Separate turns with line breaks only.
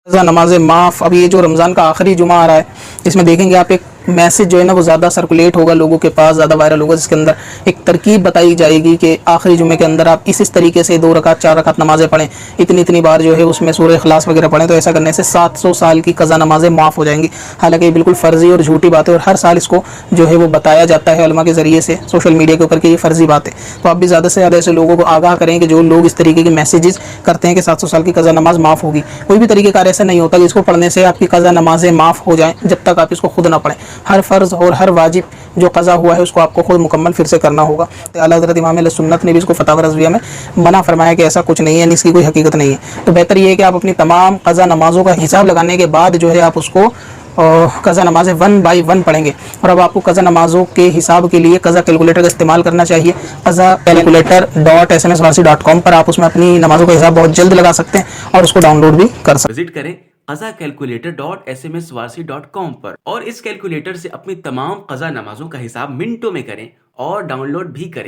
نماز معاف. اب یہ جو رمضان کا آخری جمعہ آ رہا ہے اس میں دیکھیں گے آپ ایک میسج جو ہے نا وہ زیادہ سرکولیٹ ہوگا لوگوں کے پاس, زیادہ وائرل ہوگا, جس کے اندر ایک ترکیب بتائی جائے گی کہ آخری جمعے کے اندر آپ اس طریقے سے 2 رکعت 4 رکعت نمازیں پڑھیں, اتنی بار جو ہے اس میں سورہ اخلاص وغیرہ پڑھیں, تو ایسا کرنے سے 700 سال کی قضا نمازیں معاف ہو جائیں گی. حالانکہ یہ بالکل فرضی اور جھوٹی بات ہے, اور ہر سال اس کو جو ہے وہ بتایا جاتا ہے علماء کے ذریعے سے سوشل میڈیا کے اوپر کہ یہ فرضی بات ہے. تو آپ بھی زیادہ سے زیادہ ایسے لوگوں کو آگاہ کریں کہ جو لوگ اس طریقے کے میسیجز کرتے ہیں کہ 700 سال کی قضا نماز معاف ہوگی. کوئی بھی طریقہ کار ایسا نہیں ہوتا کہ اس کو پڑھنے سے آپ کی قضا نمازیں معاف ہو جائیں جب تک آپ اس کو خود نہ پڑھیں. ہر فرض اور ہر واجب جو قضا ہوا ہے اس کو آپ کو خود مکمل پھر سے کرنا ہوگا. اعلیٰ حضرت امام اہل سنت نے بھی اس کو فتاوی رضویہ میں منع فرمایا کہ ایسا کچھ نہیں ہے, اس کی کوئی حقیقت نہیں ہے. تو بہتر یہ ہے کہ آپ اپنی تمام قضا نمازوں کا حساب لگانے کے بعد جو ہے آپ اس کو قضا نمازیں 1 بائی 1 پڑھیں گے. اور اب آپ کو قضا نمازوں کے حساب کے لیے قضا کیلکولیٹر کا استعمال کرنا چاہیے. قضا calculator.smswarsi.com پر آپ اس میں اپنی نمازوں کا حساب بہت جلد لگا سکتے ہیں اور اس کو ڈاؤن لوڈ بھی کر سکتے ہیں.
وزٹ کریں قضا calculator.smswarsi.com پر اور اس کیلکولیٹر سے اپنی تمام قضا نمازوں کا حساب منٹوں میں کریں اور ڈاؤن لوڈ بھی کریں.